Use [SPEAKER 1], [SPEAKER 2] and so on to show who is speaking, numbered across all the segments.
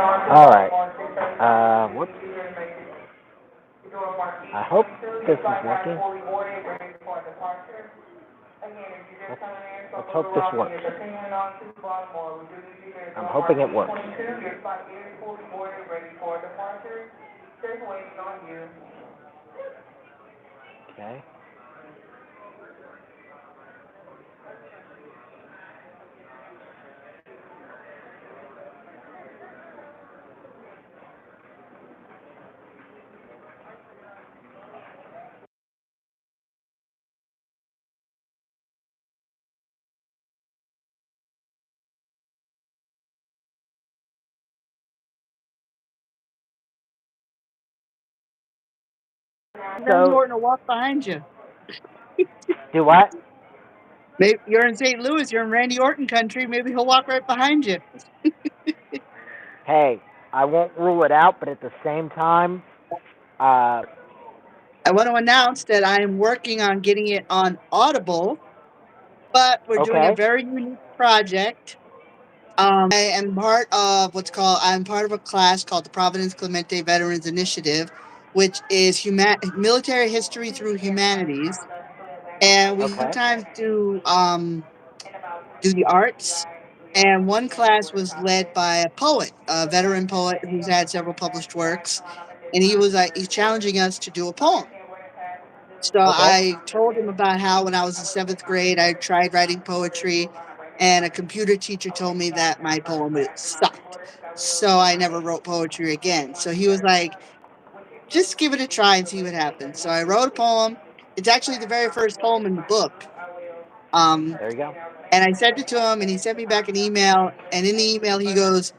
[SPEAKER 1] All right. Whoops. I hope this is working. Let's hope this works. I'm hoping it works. Okay.
[SPEAKER 2] Randy
[SPEAKER 1] So,
[SPEAKER 2] Orton will walk behind you.
[SPEAKER 1] do what?
[SPEAKER 2] Maybe you're in St. Louis. You're in Randy Orton country. Maybe he'll walk right behind you.
[SPEAKER 1] Hey, I won't rule it out, but at the same time, uh,
[SPEAKER 2] I want to announce that I am working on getting it on Audible, but we're doing a
[SPEAKER 1] okay.
[SPEAKER 2] very unique project. I am part of I'm part of a class called the Providence Clemente Veterans Initiative, which is military history through humanities. And we
[SPEAKER 1] Okay.
[SPEAKER 2] sometimes do the arts. And one class was led by a poet, a veteran poet who's had several published works, and he's challenging us to do a poem. So
[SPEAKER 1] Okay.
[SPEAKER 2] I told him about how when I was in seventh grade, I tried writing poetry, and a computer teacher told me that my poem would sucked. So I never wrote poetry again. So he was like, just give it a try and see what happens. So I wrote a poem. It's actually the very first poem in the book. Um,
[SPEAKER 1] There you go.
[SPEAKER 2] and I sent it to him, and he sent me back an email. And in the email, he goes,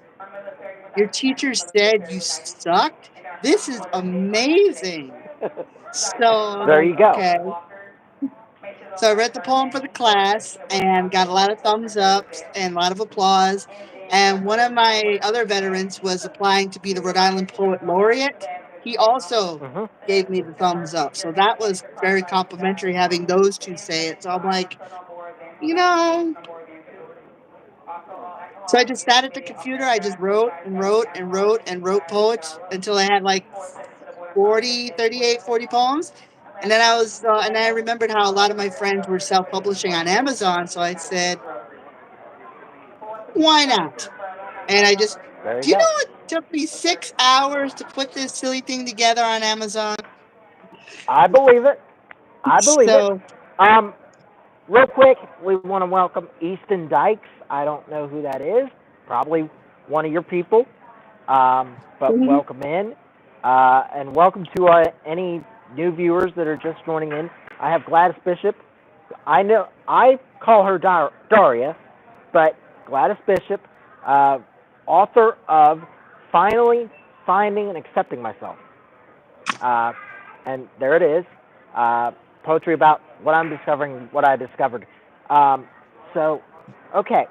[SPEAKER 2] "Your teacher said you sucked. This is amazing." So I was
[SPEAKER 1] There
[SPEAKER 2] like,
[SPEAKER 1] you go.
[SPEAKER 2] okay. So I read the poem for the class and got a lot of thumbs ups and a lot of applause. And one of my other veterans was applying to be the Rhode Island Poet Laureate. He also
[SPEAKER 1] Mhm.
[SPEAKER 2] gave me the thumbs up. So that was very complimentary having those two say it. So I'm like, you know, so I just sat at the computer. I just wrote and wrote and wrote and wrote poets until I had like 40, 38, 40 poems. And then and I remembered how a lot of my friends were self publishing on Amazon. So I said, why not? And
[SPEAKER 1] There you
[SPEAKER 2] do you
[SPEAKER 1] go.
[SPEAKER 2] know it took me 6 hours to put this silly thing together on Amazon?
[SPEAKER 1] I believe it. I believe it.
[SPEAKER 2] So,
[SPEAKER 1] Um, Real quick, we want to welcome Easton Dykes. I don't know who that is. Probably one of your people. But
[SPEAKER 2] mhm.
[SPEAKER 1] welcome in. And welcome to any new viewers that are just joining in. I have Gladys Bishop. I call her Daria, but Gladys Bishop, uh, author of Finally Finding and Accepting Myself. Uh, and there it is. Uh, Poetry about what I'm discovering, what I discovered. Um, so, okay.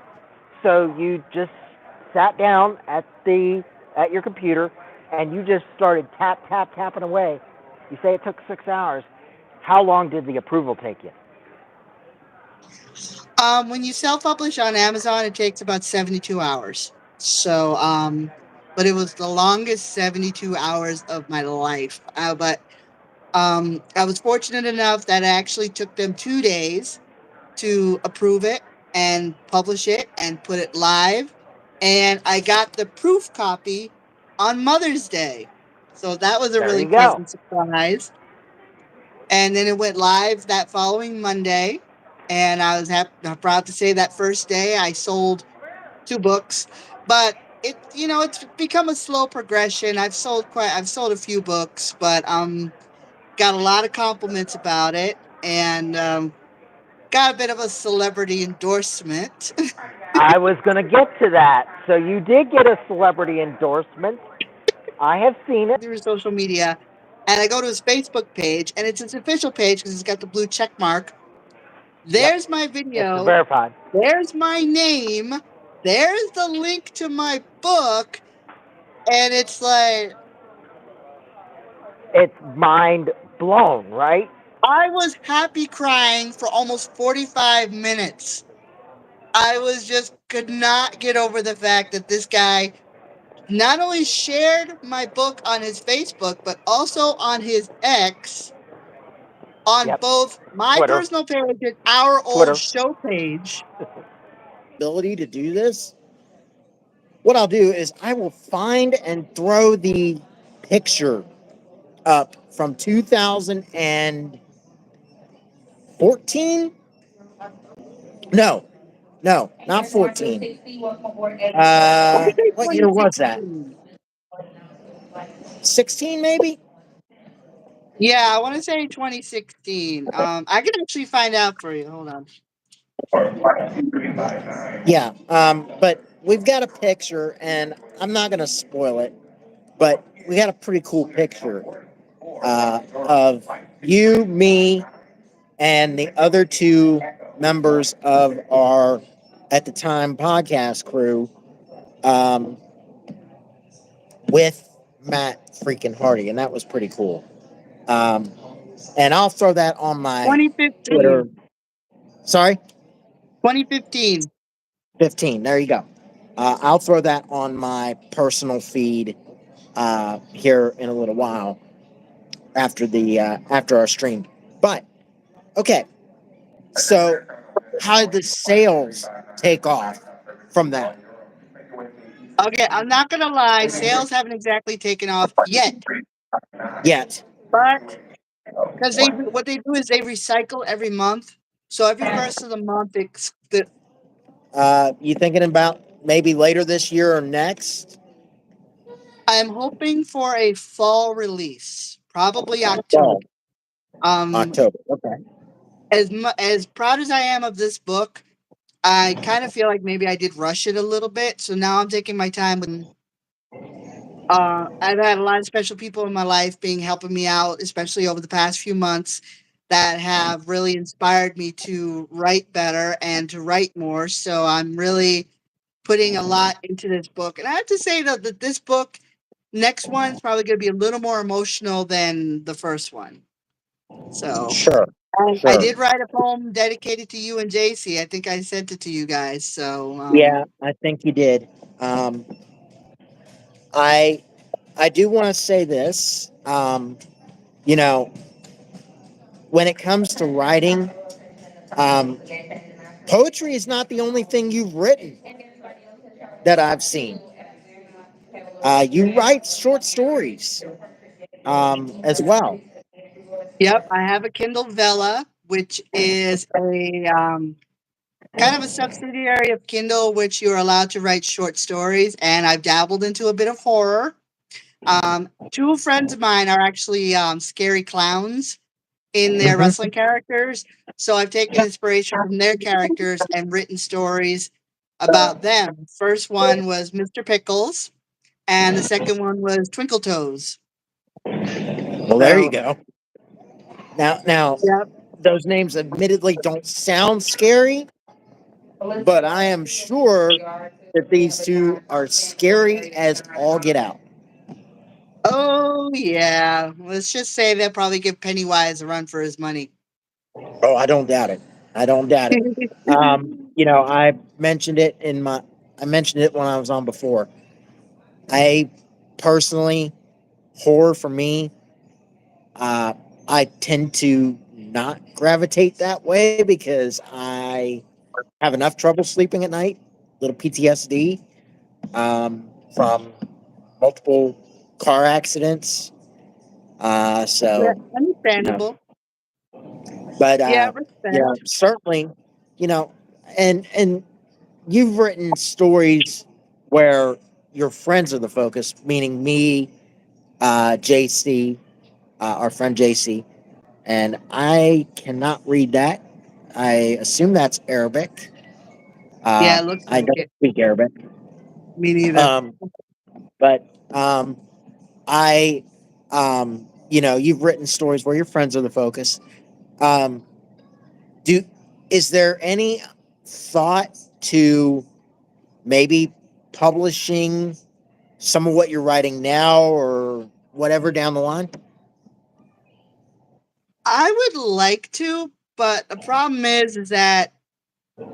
[SPEAKER 1] So you just sat down at your computer and you just started tapping away. You say it took 6 hours. How long did the approval take you?
[SPEAKER 2] When you self publish on Amazon, it takes about 72 hours. So, but it was the longest 72 hours of my life. But I was fortunate enough that it actually took them 2 days to approve it and publish it and put it live. And I got the proof copy on Mother's Day. So that was a
[SPEAKER 1] There
[SPEAKER 2] really
[SPEAKER 1] you go.
[SPEAKER 2] pleasant surprise. And then it went live that following Monday. And I was proud to say that first day I sold 2 books. But it's become a slow progression. I've sold a few books, but got a lot of compliments about it, and got a bit of a celebrity endorsement
[SPEAKER 1] I was going to get to that. So you did get a celebrity endorsement. I have seen it.
[SPEAKER 2] through social media. And I go to his Facebook page, and it's his official page because it's got the blue check mark.
[SPEAKER 1] Yep.
[SPEAKER 2] There's my
[SPEAKER 1] It's
[SPEAKER 2] video.
[SPEAKER 1] verified.
[SPEAKER 2] There's my name. There's the link to my book. And it's like,
[SPEAKER 1] It's mind blown, right?
[SPEAKER 2] I was happy crying for almost 45 minutes. I was just could not get over the fact that this guy not only shared my book on his Facebook, but also on his X, on
[SPEAKER 1] Yep.
[SPEAKER 2] both my
[SPEAKER 1] Twitter.
[SPEAKER 2] personal page and our old
[SPEAKER 1] Twitter.
[SPEAKER 2] show page.
[SPEAKER 3] Ability to do this, what I'll do is I will find and throw the picture up from 2014. No, no, not 14.
[SPEAKER 2] I could say
[SPEAKER 3] What year was that?
[SPEAKER 2] 2016.
[SPEAKER 3] 16, maybe?
[SPEAKER 2] Yeah, I want to say 2016. I can actually find out for you. Hold on.
[SPEAKER 3] Yeah, but we've got a picture, and I'm not going to spoil it, but we got a pretty cool picture of you, me, and the other two members of our, at the time, podcast crew, um, with Matt freaking Hardy, and that was pretty cool. Um, and I'll throw that on my Twitter.
[SPEAKER 2] 2015.
[SPEAKER 3] Sorry,
[SPEAKER 2] 2015.
[SPEAKER 3] 15. There you go. I'll throw that on my personal feed here in a little while after the after our stream. But okay, so how did the sales take off from that?
[SPEAKER 2] Okay, I'm not gonna lie, sales haven't exactly taken off yet,
[SPEAKER 3] Yet,
[SPEAKER 2] but because they what they do is they recycle every month. So every first of the month,
[SPEAKER 3] you thinking about maybe later this year or next?
[SPEAKER 2] I'm hoping for a fall release, probably October.
[SPEAKER 3] Fall,
[SPEAKER 2] Um,
[SPEAKER 3] October. Okay.
[SPEAKER 2] as proud as I am of this book, I kind of feel like maybe I did rush it a little bit. So now I'm taking my time with. I've had a lot of special people in my life being helping me out, especially over the past few months, that have really inspired me to write better and to write more. So I'm really putting a lot into this book. And I have to say though that this book, next one, is probably going to be a little more emotional than the first one. So
[SPEAKER 3] Sure.
[SPEAKER 2] I
[SPEAKER 3] Sure.
[SPEAKER 2] did write a poem dedicated to you and JC. I think I sent it to you guys. So
[SPEAKER 3] Yeah, I think you did. Um, I I do want to say this. You know, when it comes to writing, um, poetry is not the only thing you've written that I've seen. You write short stories as well.
[SPEAKER 2] yep, I have a Kindle Vella, which is a kind of a subsidiary of Kindle, which you're allowed to write short stories. And I've dabbled into a bit of horror. Two friends of mine are actually scary clowns in their
[SPEAKER 3] Hmm.
[SPEAKER 2] wrestling characters. So I've taken inspiration from their characters and written stories about them. First one was Mr. Pickles, and the second one was Twinkle Toes.
[SPEAKER 3] Well, there you
[SPEAKER 2] So,
[SPEAKER 3] go. Now,
[SPEAKER 2] yep.
[SPEAKER 3] those names admittedly don't sound scary, but I am sure that these two are scary as all get out.
[SPEAKER 2] Oh, yeah. Let's just say they'll probably give Pennywise a run for his money.
[SPEAKER 3] Oh, I don't doubt it. I don't doubt it. You know, I mentioned it when I was on before. I personally, horror for me, uh, I tend to not gravitate that way because I have enough trouble sleeping at night, little PTSD from multiple car accidents.
[SPEAKER 2] Yeah,
[SPEAKER 3] So, you know,
[SPEAKER 2] understandable.
[SPEAKER 3] but
[SPEAKER 2] Yeah,
[SPEAKER 3] you know,
[SPEAKER 2] respect.
[SPEAKER 3] certainly, you know, and you've written stories where your friends are the focus, meaning me, JC, our friend JC, and I cannot read that. I assume that's Arabic.
[SPEAKER 2] Yeah, it looks
[SPEAKER 3] I
[SPEAKER 2] like
[SPEAKER 3] don't
[SPEAKER 2] it.
[SPEAKER 3] speak Arabic,
[SPEAKER 2] Me neither.
[SPEAKER 3] um, but I, you know, you've written stories where your friends are the focus. Um, do is there any thought to maybe publishing some of what you're writing now or whatever down the line?
[SPEAKER 2] I would like to, but the problem is that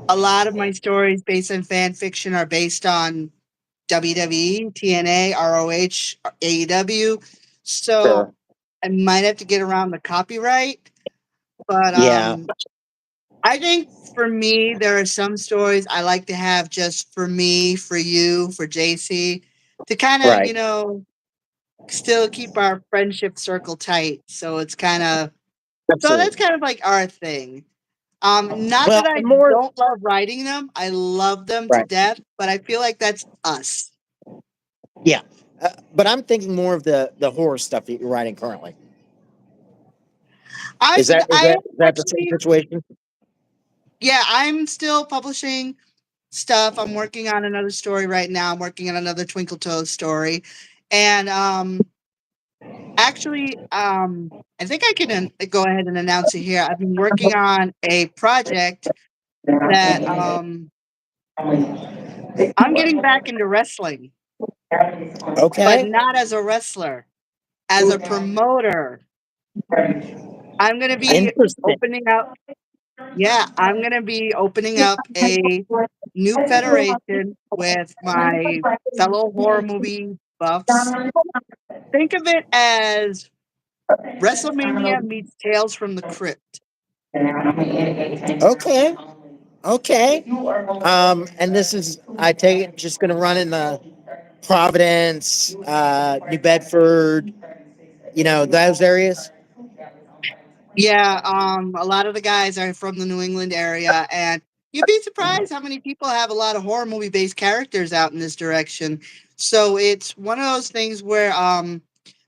[SPEAKER 2] a lot of my stories based on fan fiction are based on WWE, TNA, ROH, AEW.
[SPEAKER 3] Sure.
[SPEAKER 2] So I might have to get around the copyright, but
[SPEAKER 3] Yeah.
[SPEAKER 2] I think for me, there are some stories I like to have just for me, for you, for JC, to kind of,
[SPEAKER 3] Right.
[SPEAKER 2] still keep our friendship circle tight. So it's kind of, so that's
[SPEAKER 3] Absolutely.
[SPEAKER 2] kind of like our thing. Not
[SPEAKER 3] Well,
[SPEAKER 2] that I
[SPEAKER 3] and more.
[SPEAKER 2] don't love writing them. I love them to
[SPEAKER 3] Right.
[SPEAKER 2] death, but I feel like that's us.
[SPEAKER 3] Yeah. But I'm thinking more of the horror stuff that you're writing currently.
[SPEAKER 2] I
[SPEAKER 3] Is that is
[SPEAKER 2] I
[SPEAKER 3] that is that the same
[SPEAKER 2] actually,
[SPEAKER 3] situation?
[SPEAKER 2] yeah, I'm still publishing stuff. I'm working on another story right now. I'm working on another Twinkle Toes story, and actually, I think I can go ahead and announce it here. I've been working on a project that I'm getting back into wrestling, but
[SPEAKER 3] Okay.
[SPEAKER 2] not as a wrestler, as a promoter. I'm gonna be
[SPEAKER 3] Interesting.
[SPEAKER 2] opening up. Yeah, I'm gonna be opening up a new federation with my fellow horror movie buffs. Think of it as WrestleMania meets Tales from the Crypt.
[SPEAKER 3] Okay. Okay. And this is, I take it, just going to run in the Providence, New Bedford, those areas.
[SPEAKER 2] Yeah, a lot of the guys are from the New England area, and you'd be surprised how many people have a lot of horror movie based characters out in this direction. So it's one of those things where,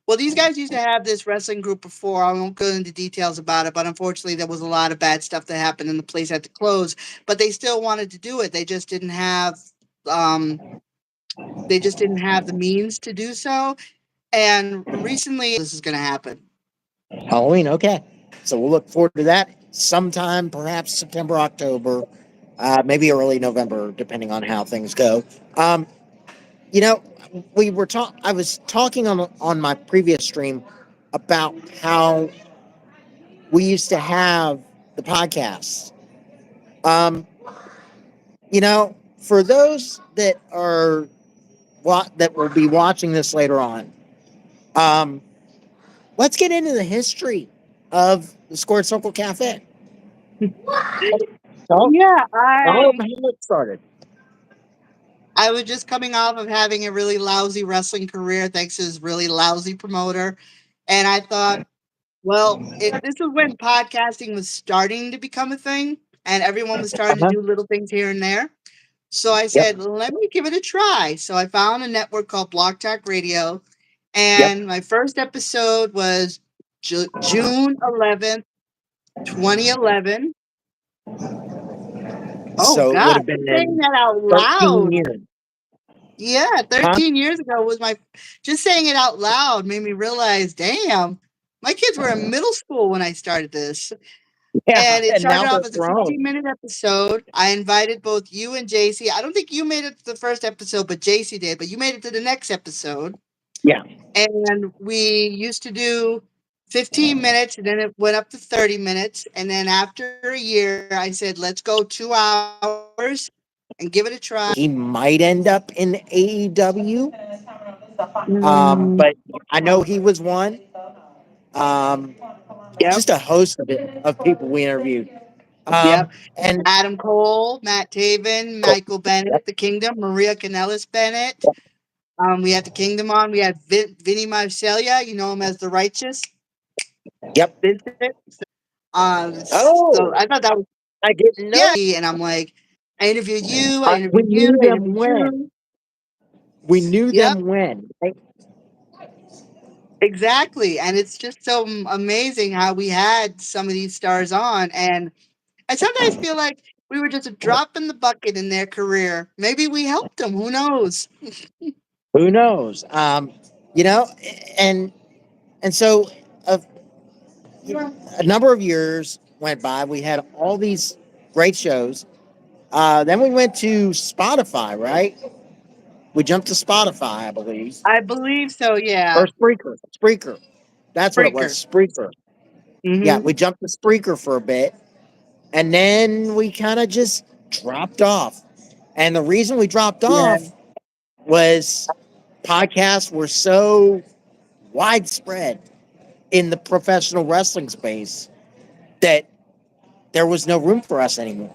[SPEAKER 2] well, these guys used to have this wrestling group before. I won't go into details about it, but unfortunately, there was a lot of bad stuff that happened, and the place had to close. But they still wanted to do it. Um, they just didn't have the means to do so. And recently, this is going to happen.
[SPEAKER 3] Halloween. Okay. So we'll look forward to that sometime, perhaps September, October, maybe early November, depending on how things go. Um, you know, I was talking on my previous stream about how we used to have the podcasts. Um, for those that are that will be watching this later on, um, let's get into the history of the Squared Circle Cafe. Tell,
[SPEAKER 2] Yeah,
[SPEAKER 3] tell them how it started.
[SPEAKER 2] I was just coming off of having a really lousy wrestling career thanks to this really lousy promoter. And I thought, well, this is when podcasting was starting to become a thing and everyone was starting to
[SPEAKER 3] Uh-huh.
[SPEAKER 2] do little things here and there. So I
[SPEAKER 3] Yep.
[SPEAKER 2] said, let me give it a try. So I found a network called Block Talk Radio.
[SPEAKER 3] Yep.
[SPEAKER 2] And my first episode was June 11th, 2011. Oh,
[SPEAKER 3] So it would
[SPEAKER 2] God,
[SPEAKER 3] have been
[SPEAKER 2] saying
[SPEAKER 3] in
[SPEAKER 2] that out
[SPEAKER 3] 13
[SPEAKER 2] loud.
[SPEAKER 3] years.
[SPEAKER 2] Yeah,
[SPEAKER 3] Huh?
[SPEAKER 2] 13 years ago was just saying it out loud made me realize, damn, my kids were in middle school when I started this.
[SPEAKER 3] Yeah.
[SPEAKER 2] And it
[SPEAKER 3] And
[SPEAKER 2] started
[SPEAKER 3] now
[SPEAKER 2] off
[SPEAKER 3] they're
[SPEAKER 2] as a
[SPEAKER 3] grown.
[SPEAKER 2] 15-minute episode. I invited both you and JC. I don't think you made it to the first episode, but JC did. But you made it to the next episode.
[SPEAKER 3] Yeah.
[SPEAKER 2] And we used to do 15 minutes, and then it went up to 30 minutes. And then after a year, I said, let's go 2 hours and give it a try.
[SPEAKER 3] He might end up in AEW.
[SPEAKER 2] Mm,
[SPEAKER 3] But I know he was one. Um,
[SPEAKER 2] yep,
[SPEAKER 3] just a host of people we interviewed.
[SPEAKER 2] yep.
[SPEAKER 3] And
[SPEAKER 2] Adam Cole, Matt Taven,
[SPEAKER 3] cool.
[SPEAKER 2] Michael Bennett, The Kingdom, Maria Kanellis Bennett. We had The Kingdom on. We had Vinny Marcellia. You know him as The Righteous.
[SPEAKER 3] Yep.
[SPEAKER 2] Vincent. So
[SPEAKER 3] Oh,
[SPEAKER 2] I thought that was,
[SPEAKER 3] I didn't know.
[SPEAKER 2] yeah. And I'm like, I interviewed you. I
[SPEAKER 3] We
[SPEAKER 2] interviewed you.
[SPEAKER 3] knew
[SPEAKER 2] I
[SPEAKER 3] them
[SPEAKER 2] interviewed
[SPEAKER 3] when.
[SPEAKER 2] you.
[SPEAKER 3] We knew
[SPEAKER 2] Yep,
[SPEAKER 3] them when. Right?
[SPEAKER 2] exactly. And it's just so amazing how we had some of these stars on. And I sometimes feel like we were just a drop in the bucket in their career. Maybe we helped them. Who knows?
[SPEAKER 3] Who knows? You know, and and so a, a number of years went by. We had all these great shows. Then we went to Spotify, right? We jumped to Spotify, I believe.
[SPEAKER 2] I believe so.
[SPEAKER 3] Or
[SPEAKER 2] Yeah.
[SPEAKER 3] Spreaker. Spreaker. That's what it was.
[SPEAKER 2] Breaker.
[SPEAKER 3] Spreaker. Yeah,
[SPEAKER 2] Mm-hmm.
[SPEAKER 3] we jumped to Spreaker for a bit. And then we kind of just dropped off. And the reason we dropped
[SPEAKER 2] Yeah.
[SPEAKER 3] off was podcasts were so widespread in the professional wrestling space that there was no room for us anymore.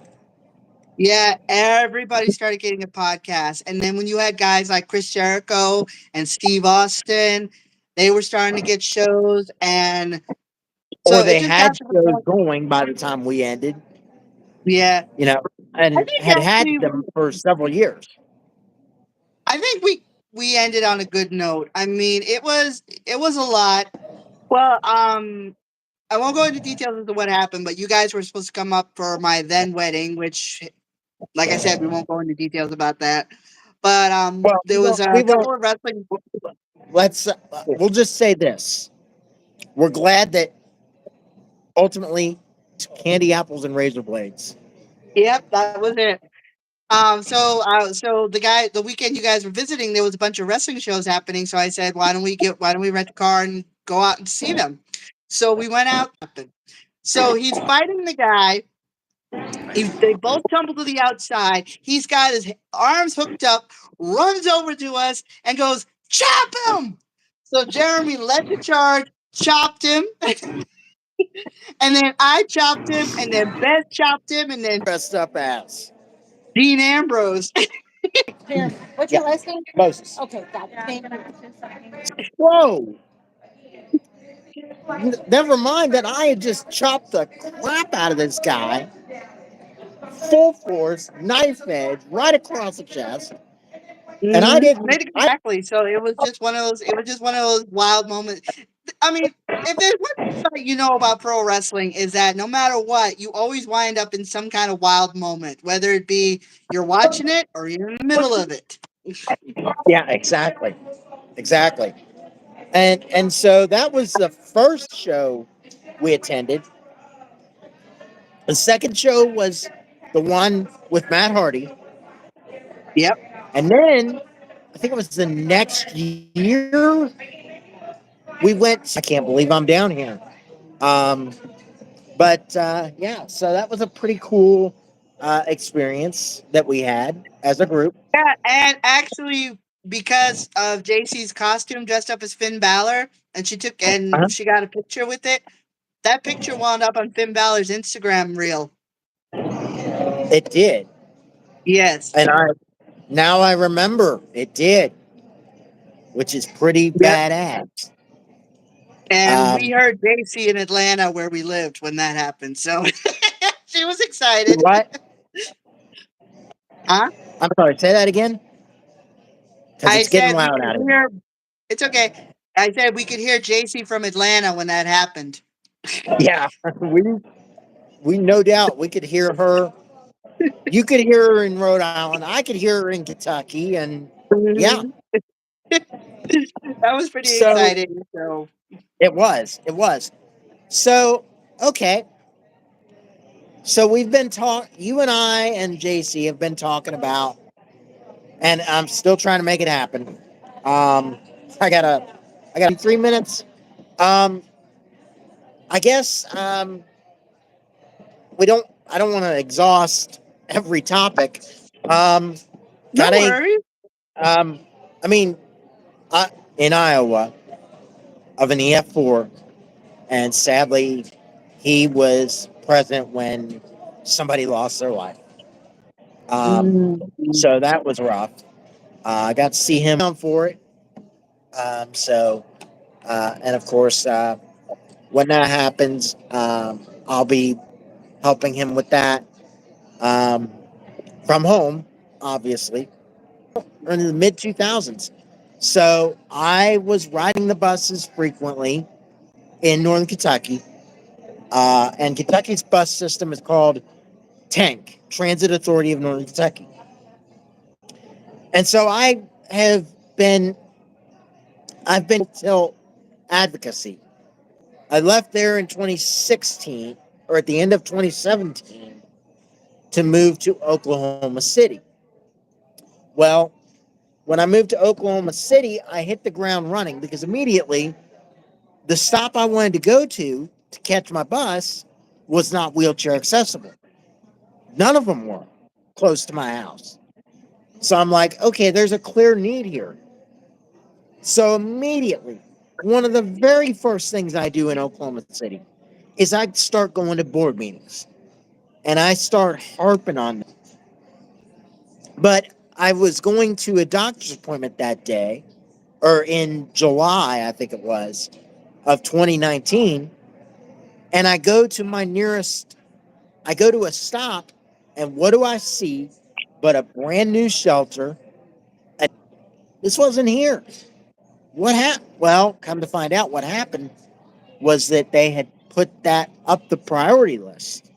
[SPEAKER 2] Yeah, everybody started getting a podcast. And then when you had guys like Chris Jericho and Steve Austin, they were starting to get shows. And so
[SPEAKER 3] Or
[SPEAKER 2] it
[SPEAKER 3] they
[SPEAKER 2] just
[SPEAKER 3] had
[SPEAKER 2] got to the
[SPEAKER 3] shows
[SPEAKER 2] point.
[SPEAKER 3] going by the time we ended,
[SPEAKER 2] Yeah.
[SPEAKER 3] you know,
[SPEAKER 2] I
[SPEAKER 3] and
[SPEAKER 2] think
[SPEAKER 3] had
[SPEAKER 2] actually
[SPEAKER 3] them for several years.
[SPEAKER 2] I think we ended on a good note. I mean, it was a lot. Well, I won't go into details as to what happened, but you guys were supposed to come up for my then wedding, which, like I said, we won't go into details about that. But
[SPEAKER 3] Well,
[SPEAKER 2] there was
[SPEAKER 3] we
[SPEAKER 2] a
[SPEAKER 3] won't.
[SPEAKER 2] couple of wrestling.
[SPEAKER 3] Let's. We'll just say this: we're glad that ultimately, candy apples and razor blades.
[SPEAKER 2] Yep, that was it. So the weekend you guys were visiting, there was a bunch of wrestling shows happening. So I said, why don't we rent a car and go out and see them? So we went out. So he's fighting the guy. They both tumble to the outside. He's got his arms hooked up, runs over to us, and goes, "Chop him!" So Jeremy led the charge, chopped him, and then I chopped him, and then Beth chopped him, and then
[SPEAKER 3] Dressed up ass.
[SPEAKER 2] Dean Ambrose.
[SPEAKER 4] Jeremy, what's your last name?
[SPEAKER 3] Moses.
[SPEAKER 4] Okay, got it. Thank you.
[SPEAKER 3] Whoa! Never mind that I had just chopped the crap out of this guy, full force, knife edge, right across the chest, and I didn't.
[SPEAKER 2] Exactly. So it was just one of those. It was just one of those wild moments. I mean, if there's one thing that you know about pro wrestling is that no matter what, you always wind up in some kind of wild moment, whether it be you're watching it or you're in the middle of it.
[SPEAKER 3] Yeah, exactly. And so that was the first show we attended. The second show was the one with Matt Hardy,
[SPEAKER 2] Yep.
[SPEAKER 3] and then I think it was the next year we went. I can't believe I'm down here. Um, but yeah, so that was a pretty cool experience that we had as a group.
[SPEAKER 2] Yeah, and actually, because of JC's costume dressed up as Finn Balor, and
[SPEAKER 3] Uh-huh.
[SPEAKER 2] she got a picture with it. That picture wound up on Finn Balor's Instagram reel.
[SPEAKER 3] It did,
[SPEAKER 2] Yes.
[SPEAKER 3] and I remember it did, which is pretty
[SPEAKER 2] Yep.
[SPEAKER 3] badass.
[SPEAKER 2] And we
[SPEAKER 3] Um,
[SPEAKER 2] heard JC in Atlanta where we lived when that happened. So she was excited.
[SPEAKER 3] what?
[SPEAKER 2] Huh?
[SPEAKER 3] I'm sorry. Say that again, because
[SPEAKER 2] I
[SPEAKER 3] it's getting
[SPEAKER 2] said we
[SPEAKER 3] loud
[SPEAKER 2] could
[SPEAKER 3] out of here.
[SPEAKER 2] hear. It's okay. I said we could hear JC from Atlanta when that happened.
[SPEAKER 3] Yeah, we no doubt we could hear her. You could hear her in Rhode Island. I could hear her in Kentucky, and yeah.
[SPEAKER 2] Mhm. That was pretty
[SPEAKER 3] So
[SPEAKER 2] exciting. So
[SPEAKER 3] it was. So okay. So we've been you and I and JC have been talking about, and I'm still trying to make it happen. Um, I got 3 minutes. Um, I guess I don't want to exhaust every topic. Um,
[SPEAKER 2] no
[SPEAKER 3] got a,
[SPEAKER 2] worries.
[SPEAKER 3] um, I mean, in Iowa of an EF4, and sadly, he was present when somebody lost their life.
[SPEAKER 2] Mm.
[SPEAKER 3] So that was rough. I got to see him for it. So, and of course, when that happens, I'll be helping him with that um, from home, obviously, in the mid 2000s. So I was riding the buses frequently in Northern Kentucky. And Kentucky's bus system is called TANK, Transit Authority of Northern Kentucky. And so have been, I've been till advocacy. I left there in 2016 or at the end of 2017 to move to Oklahoma City. Well, when I moved to Oklahoma City, I hit the ground running because immediately the stop I wanted to go to catch my bus was not wheelchair accessible. None of them were close to my house. So I'm like, okay, there's a clear need here. So immediately, one of the very first things I do in Oklahoma City is I start going to board meetings and I start harping on them. But I was going to a doctor's appointment that day, or in July, I think it was, of 2019. And I go to a stop, and what do I see but a brand new shelter? This wasn't here. What happened? Well, come to find out, what happened was that they had put that up the priority list.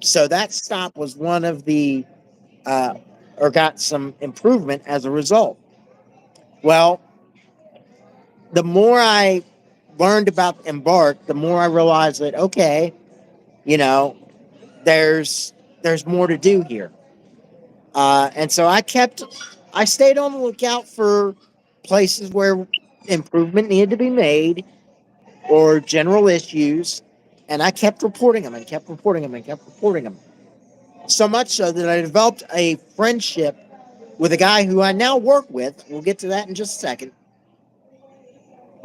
[SPEAKER 3] So that stop was one of the, uh, or got some improvement as a result. Well, the more I learned about Embark, the more I realized that, okay, you know, there's more to do here. And so I stayed on the lookout for places where improvement needed to be made or general issues. And I kept reporting them and kept reporting them and kept reporting them. So much so that I developed a friendship with a guy who I now work with. We'll get to that in just a second.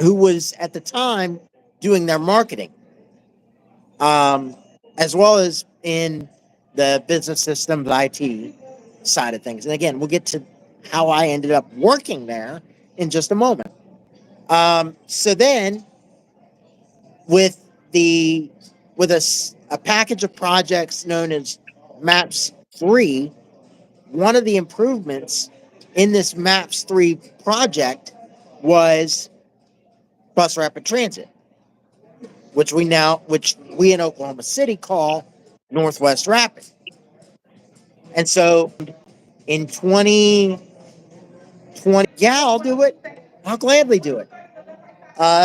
[SPEAKER 3] Who was at the time doing their marketing, um, as well as in the business systems IT side of things. And again, we'll get to how I ended up working there in just a moment. So then, with the with a package of projects known as Maps 3, one of the improvements in this Maps 3 project was bus rapid transit, which we in Oklahoma City call Northwest Rapid. And so in 2020, yeah, I'll do it. I'll gladly do it.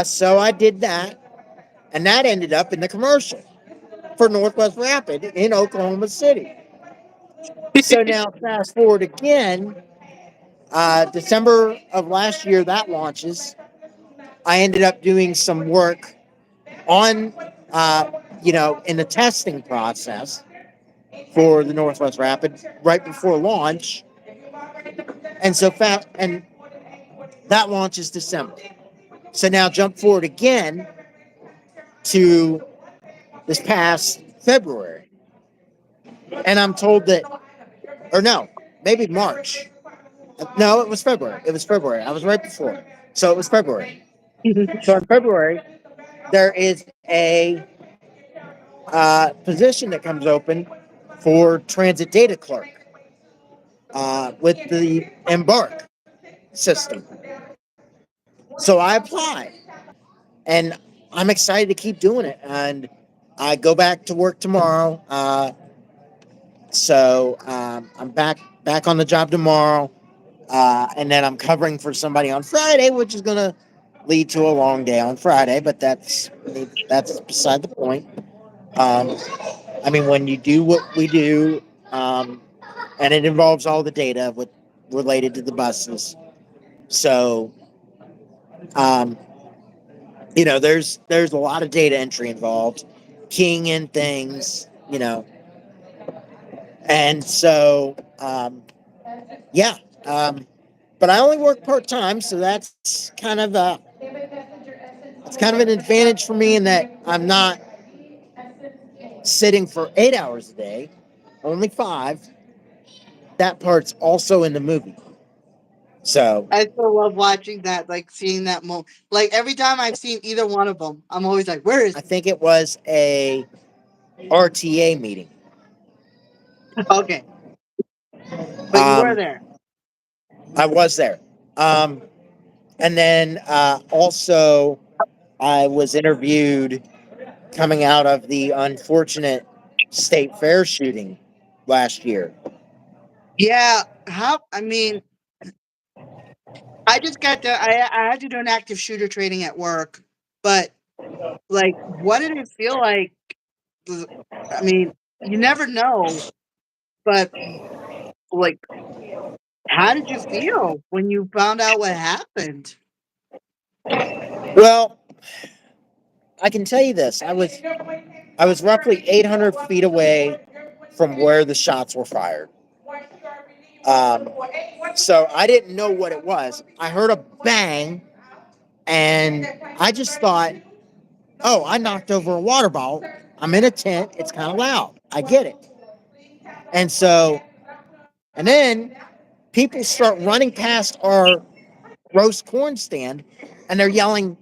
[SPEAKER 3] So I did that, and that ended up in the commercial for Northwest Rapid in Oklahoma City. So now, fast forward again, December of last year, that launches. I ended up doing some work on, in the testing process for the Northwest Rapid right before launch. And so, and that launches December. So now, jump forward again to this past February. And I'm told that, or no, maybe March. No, it was February. It was February. I was right before. So it was February. So in February, there is a position that comes open for transit data clerk with the Embark system. So I apply, and I'm excited to keep doing it. And I go back to work tomorrow. I'm back on the job tomorrow, and then I'm covering for somebody on Friday, which is going to lead to a long day on Friday. But that's beside the point. Um, I mean, when you do what we do, and it involves all the data related to the buses. So, um, there's a lot of data entry involved, keying in things, and so yeah. But I only work part time, so that's kind of an advantage for me in that I'm not sitting for 8 hours a day, only 5. That part's also in the movie. So
[SPEAKER 2] I still love watching that, like seeing that moment. Like every time I've seen either one of them, I'm always like, "Where is?"
[SPEAKER 3] I think it was a RTA meeting.
[SPEAKER 2] Okay, but you were
[SPEAKER 3] Um,
[SPEAKER 2] there.
[SPEAKER 3] I was there. And then also, I was interviewed coming out of the unfortunate state fair shooting last year.
[SPEAKER 2] Yeah, how? I mean, I just got to. I had to do an active shooter training at work, but like, what did it feel like? I mean, you never know, but like, how did you feel when you found out what happened?
[SPEAKER 3] Well, I can tell you this: I was roughly 800 feet away from where the shots were fired. Um, so I didn't know what it was. I heard a bang, and I just thought, oh, I knocked over a water bottle. I'm in a tent. It's kind of loud. I get it. And so, and then people start running past our roast corn stand, and they're yelling,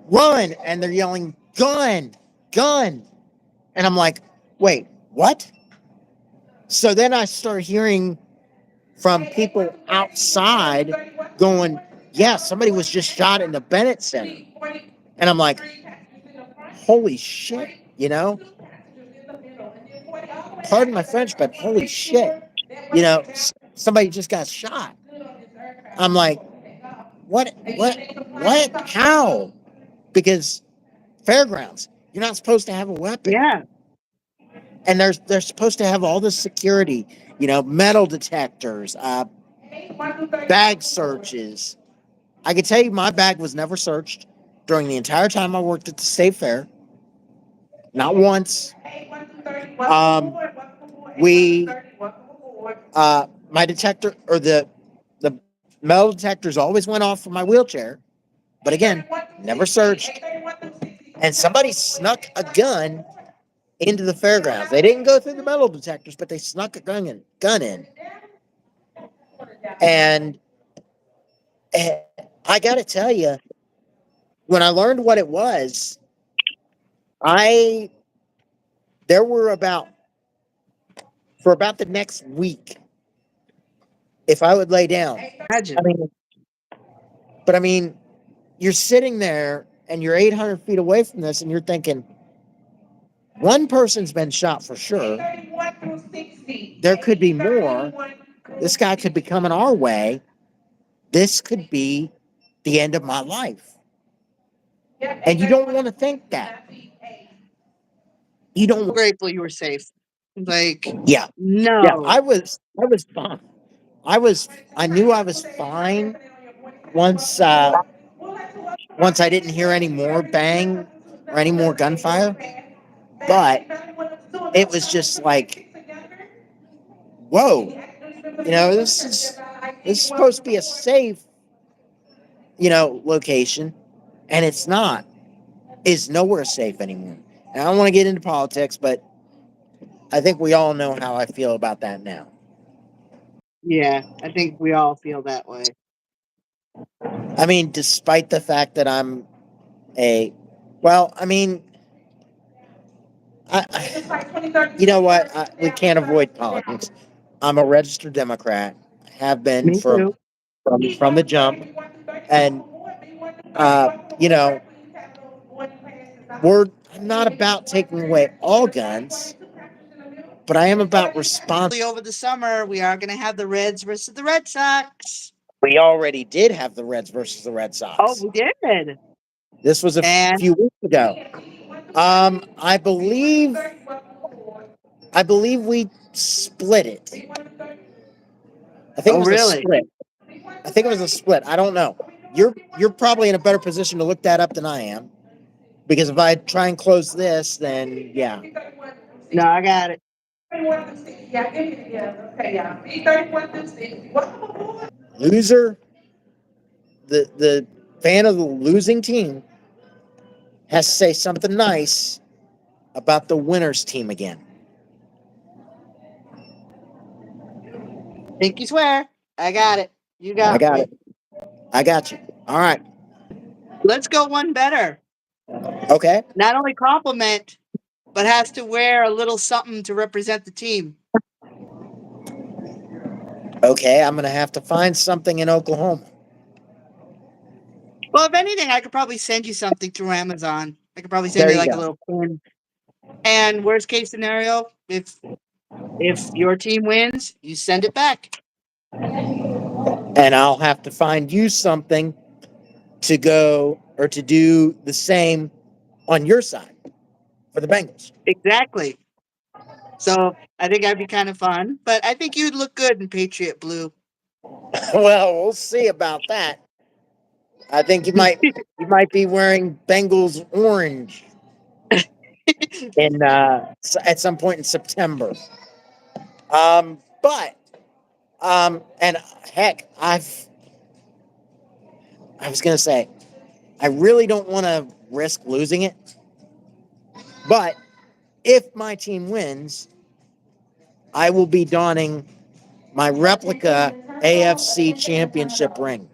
[SPEAKER 3] run, and they're yelling, gun, gun. And I'm like, wait, what? So then I start hearing from people outside going, yeah, somebody was just shot in the Bennett Center. And I'm like, holy shit, you know? Pardon my French, but holy shit. You know, somebody just got shot. I'm like, what? How? Because fairgrounds, you're not supposed to have a weapon.
[SPEAKER 2] Yeah.
[SPEAKER 3] And they're supposed to have all the security, you know, metal detectors, bag searches. I can tell you my bag was never searched during the entire time I worked at the state fair. Not once. We my detector or the metal detectors always went off for my wheelchair, but again, never searched. And somebody snuck a gun into the fairgrounds. They didn't go through the metal detectors, but they snuck a gun in. And I got to tell you, when I learned what it was, I there were about for about the next week, if I would lay down. I
[SPEAKER 2] Imagine.
[SPEAKER 3] mean, but I mean, you're sitting there and you're 800 feet away from this, and you're thinking, one person's been shot for sure. There could be more. This guy could be coming our way. This could be the end of my life. And you don't want to think that. You don't.
[SPEAKER 2] Grateful you were safe. Like,
[SPEAKER 3] Yeah. Yeah.
[SPEAKER 2] no.
[SPEAKER 3] I was fine. I knew I was fine once, once I didn't hear any more bang or any more gunfire. But it was just like, whoa, you know, this is supposed to be a safe, you know, location, and it's not. It's nowhere safe anymore. And I don't want to get into politics, but I think we all know how I feel about that now.
[SPEAKER 2] Yeah, I think we all feel that way.
[SPEAKER 3] I mean, despite the fact that I'm a, well, I mean, you know what? We can't avoid politics. I'm a registered Democrat. Have been
[SPEAKER 2] Me too.
[SPEAKER 3] from the jump, and you know, I'm not about taking away all guns, but I am about responsibility.
[SPEAKER 2] Over the summer, we are going to have the Reds versus the Red Sox.
[SPEAKER 3] We already did have the Reds versus the Red
[SPEAKER 2] Oh,
[SPEAKER 3] Sox.
[SPEAKER 2] we did.
[SPEAKER 3] This was a
[SPEAKER 2] And
[SPEAKER 3] few weeks ago. I believe we split it. I think it
[SPEAKER 2] oh,
[SPEAKER 3] was a
[SPEAKER 2] really?
[SPEAKER 3] split. I think it was a split. I don't know. You're probably in a better position to look that up than I am, because if I try and close this, then yeah.
[SPEAKER 2] No, I got it.
[SPEAKER 3] Loser, the fan of the losing team has to say something nice about the winner's team again.
[SPEAKER 2] Pinky swear. I got it. You got
[SPEAKER 3] I got
[SPEAKER 2] me.
[SPEAKER 3] it. I got you. All right.
[SPEAKER 2] Let's go one better.
[SPEAKER 3] Okay.
[SPEAKER 2] Not only compliment, but has to wear a little something to represent the team.
[SPEAKER 3] Okay. I'm gonna have to find something in Oklahoma.
[SPEAKER 2] Well, if anything, I could probably send you something through Amazon. I could probably send
[SPEAKER 3] There
[SPEAKER 2] you
[SPEAKER 3] you
[SPEAKER 2] like a
[SPEAKER 3] go.
[SPEAKER 2] little pin. And worst case scenario, if your team wins, you send it back.
[SPEAKER 3] And I'll have to find you something to go or to do the same on your side for the Bengals.
[SPEAKER 2] Exactly. So I think that'd be kind of fun. But I think you'd look good in Patriot blue.
[SPEAKER 3] Well, we'll see about that. I think you might be wearing Bengals orange in at some point in September. But And heck, I was gonna say, I really don't want to risk losing it, but if my team wins, I will be donning my replica AFC championship ring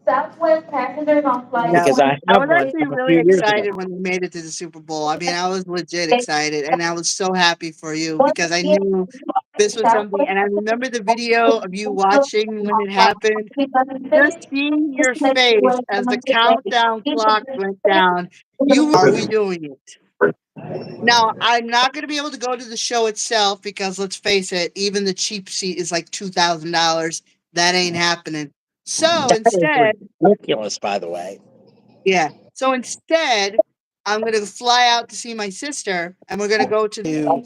[SPEAKER 4] Southwest passengers on flight.
[SPEAKER 2] No,
[SPEAKER 3] because I
[SPEAKER 2] I
[SPEAKER 3] have
[SPEAKER 2] was
[SPEAKER 3] one
[SPEAKER 2] actually
[SPEAKER 3] from a
[SPEAKER 2] really
[SPEAKER 3] few years ago.
[SPEAKER 2] excited when they made it to the Super Bowl. I mean, I was legit excited, and I was so happy for you because I knew this was something. And I remember the video of you watching when it happened. Just seeing your face as the countdown clock went down. Are we doing it? Now, I'm not going to be able to go to the show itself because let's face it, even the cheap seat is like $2,000. That ain't happening. So
[SPEAKER 3] That is
[SPEAKER 2] instead,
[SPEAKER 3] ridiculous, by the way.
[SPEAKER 2] yeah. So instead, I'm going to fly out to see my sister and we're going to go to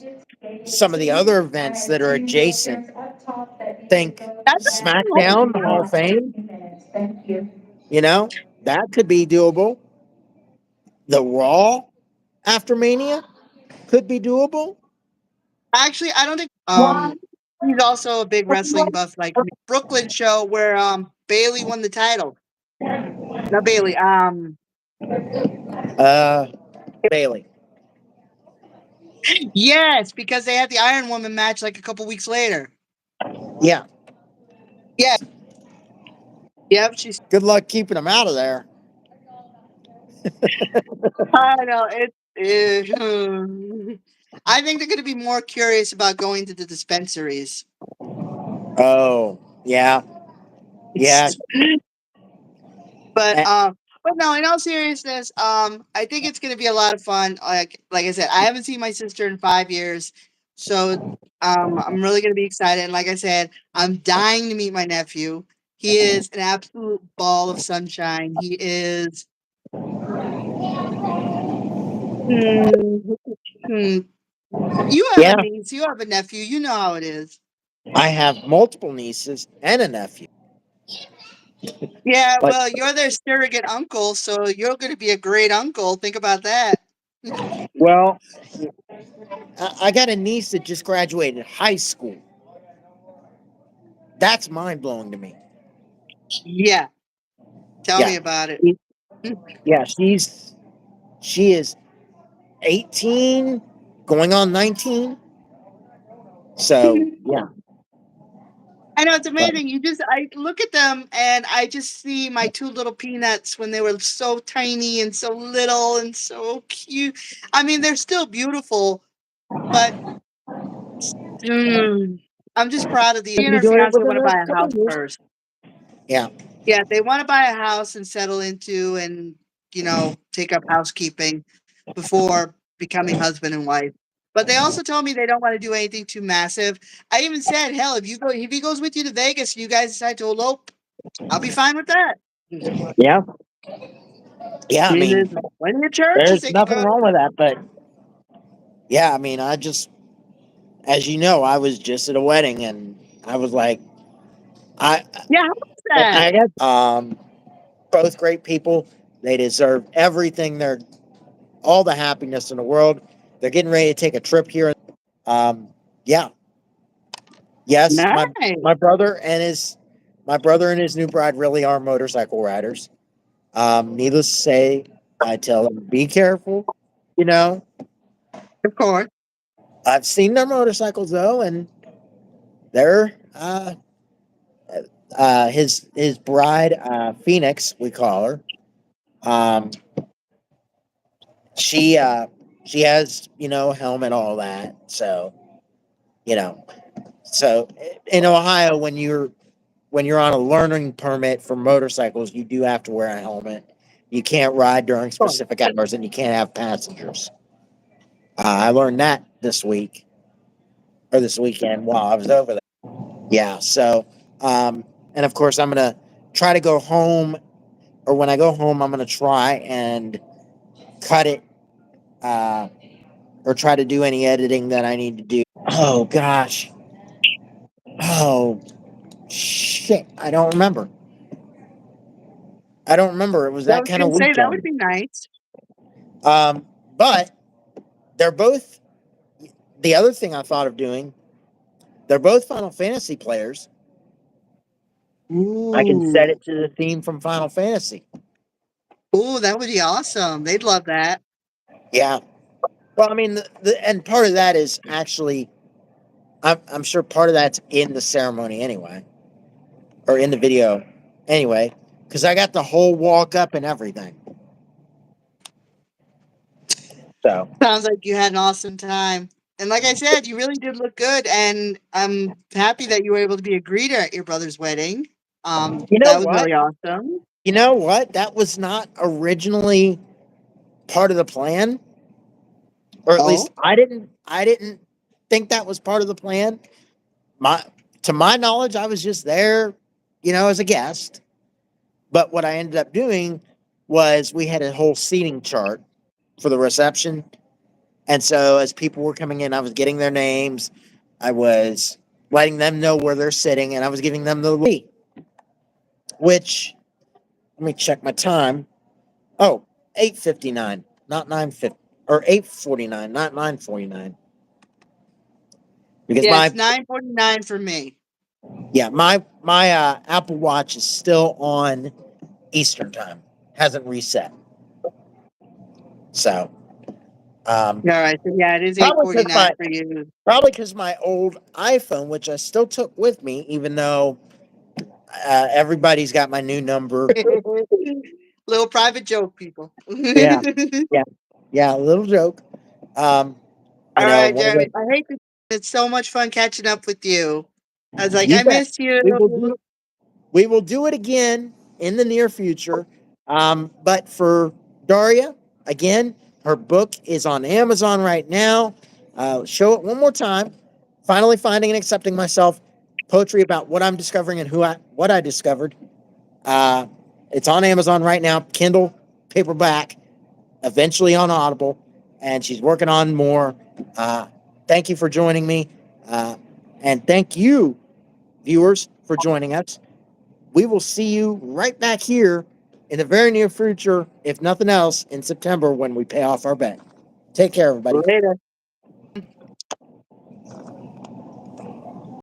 [SPEAKER 3] Some of the other events that are adjacent, think
[SPEAKER 2] that's
[SPEAKER 3] SmackDown Hall of Fame, that could be doable. The Raw after Mania could be doable.
[SPEAKER 2] actually I don't think he's also a big wrestling buff like me. Brooklyn show where Bailey won the title. Not Bailey,
[SPEAKER 3] Bailey.
[SPEAKER 2] yes, because they had the Iron Woman match like a couple weeks later.
[SPEAKER 3] Yeah.
[SPEAKER 2] Yeah. Yep, she's
[SPEAKER 3] Good luck keeping them out of there.
[SPEAKER 2] I know I think they're going to be more curious about going to the dispensaries.
[SPEAKER 3] Oh, yeah. Yeah.
[SPEAKER 2] But no, in all seriousness, I think it's gonna be a lot of fun. Like I said, I haven't seen my sister in 5 years, so I'm really gonna be excited. And like I said, I'm dying to meet my nephew. He is an absolute ball of sunshine. He is. Hmm, hmm. You have a
[SPEAKER 3] Yeah.
[SPEAKER 2] niece. You have a nephew. You know how it is.
[SPEAKER 3] I have multiple nieces and a nephew.
[SPEAKER 2] Yeah,
[SPEAKER 3] But
[SPEAKER 2] well, you're their surrogate uncle, so you're going to be a great uncle. Think about that.
[SPEAKER 3] well, I got a niece that just graduated high school. That's mind blowing to me.
[SPEAKER 2] Yeah, tell
[SPEAKER 3] Yeah.
[SPEAKER 2] me about it.
[SPEAKER 3] Yeah, she is 18, going on 19. So yeah.
[SPEAKER 2] I know it's
[SPEAKER 3] But
[SPEAKER 2] amazing. I look at them and I just see my two little peanuts when they were so tiny and so little and so cute. I mean, they're still beautiful, but I'm just proud of the. She and
[SPEAKER 3] be
[SPEAKER 2] her
[SPEAKER 3] doing it
[SPEAKER 2] fiance
[SPEAKER 3] within
[SPEAKER 2] want to
[SPEAKER 3] the
[SPEAKER 2] buy
[SPEAKER 3] next
[SPEAKER 2] a
[SPEAKER 3] couple
[SPEAKER 2] house
[SPEAKER 3] of years.
[SPEAKER 2] first.
[SPEAKER 3] Yeah.
[SPEAKER 2] Yeah, they want to buy a house and settle into and take up housekeeping before becoming husband and wife. But they also told me they don't want to do anything too massive. I even said, hell, if he goes with you to Vegas and you guys decide to elope, I'll be fine with that.
[SPEAKER 3] Yeah. Yeah.
[SPEAKER 2] I
[SPEAKER 3] I
[SPEAKER 2] mean, there's
[SPEAKER 3] mean,
[SPEAKER 2] plenty of churches
[SPEAKER 3] there's
[SPEAKER 2] they can
[SPEAKER 3] nothing
[SPEAKER 2] go to.
[SPEAKER 3] wrong with that. But yeah, I mean, as you know, I was just at a wedding and I was like, I,
[SPEAKER 2] Yeah, how was that?
[SPEAKER 3] I guess, both great people. They deserve everything. All the happiness in the world. They're getting ready to take a trip here. Yeah. Yes,
[SPEAKER 2] Nice.
[SPEAKER 3] my brother and his new bride really are motorcycle riders. Needless to say, I tell them be careful. You know,
[SPEAKER 2] Of course.
[SPEAKER 3] I've seen their motorcycles though, and they're his bride, Phoenix, we call her. Um, she has a helmet, all that. So you know, so in Ohio, when you're on a learning permit for motorcycles, you do have to wear a helmet. You can't ride during specific hours, and you can't have passengers. I learned that this weekend while I was over there. Yeah. So, and of course, I'm gonna try to go home, or when I go home, I'm gonna try and cut it, or try to do any editing that I need to do. Oh gosh. Oh shit. I don't remember. It was
[SPEAKER 2] I
[SPEAKER 3] that
[SPEAKER 2] was
[SPEAKER 3] kind
[SPEAKER 2] going
[SPEAKER 3] of
[SPEAKER 2] to say that would
[SPEAKER 3] weekend.
[SPEAKER 2] be nice.
[SPEAKER 3] But they're both. The other thing I thought of doing. They're both Final Fantasy players, I can set
[SPEAKER 2] Ooh.
[SPEAKER 3] it to the theme from Final Fantasy.
[SPEAKER 2] Ooh, that would be awesome. They'd love that.
[SPEAKER 3] Yeah. Well, I mean, and part of that is actually, I'm sure part of that's in the ceremony anyway, or in the video anyway, because I got the whole walk up and everything. So,
[SPEAKER 2] Sounds like you had an awesome time. And like I said, you really did look good, and I'm happy that you were able to be a greeter at your brother's wedding.
[SPEAKER 3] you know
[SPEAKER 2] That was
[SPEAKER 3] what?
[SPEAKER 2] really awesome.
[SPEAKER 3] You know what? That was not originally part of the plan, or at
[SPEAKER 2] Oh,
[SPEAKER 3] least I didn't think that was part of the plan. My to my knowledge, I was just there, as a guest. But what I ended up doing was we had a whole seating chart for the reception. And so as people were coming in, I was getting their names. I was letting them know where they're sitting, and I was giving them the lead, which, let me check my time. Oh, 8:59, not 9:50, or 8:49, not 9:49. Because
[SPEAKER 2] yeah,
[SPEAKER 3] my
[SPEAKER 2] it's 9:49 for me.
[SPEAKER 3] yeah, my Apple Watch is still on Eastern time. Hasn't reset. So, um
[SPEAKER 2] All right, so yeah, it is
[SPEAKER 3] probably because
[SPEAKER 2] 8:49
[SPEAKER 3] my
[SPEAKER 2] for you.
[SPEAKER 3] old iPhone, which I still took with me, even though everybody's got my new number.
[SPEAKER 2] Little private joke, people.
[SPEAKER 3] Yeah, yeah, yeah. A little joke. Um,
[SPEAKER 2] All right,
[SPEAKER 3] one of
[SPEAKER 2] Jeremy.
[SPEAKER 3] the
[SPEAKER 2] I hate to. It's so much fun catching up with you. I was like,
[SPEAKER 3] you
[SPEAKER 2] I
[SPEAKER 3] bet.
[SPEAKER 2] miss you.
[SPEAKER 3] We will do it again in the near future. But for Daria, again, her book is on Amazon right now. Show it one more time. Finally finding and accepting myself. Poetry about what I'm discovering and what I discovered. Uh, it's on Amazon right now. Kindle, paperback, eventually on Audible, and she's working on more. Thank you for joining me, and thank you, viewers, for joining us. We will see you right back here in the very near future, if nothing else, in September when we pay off our bet. Take care, everybody.
[SPEAKER 2] Later.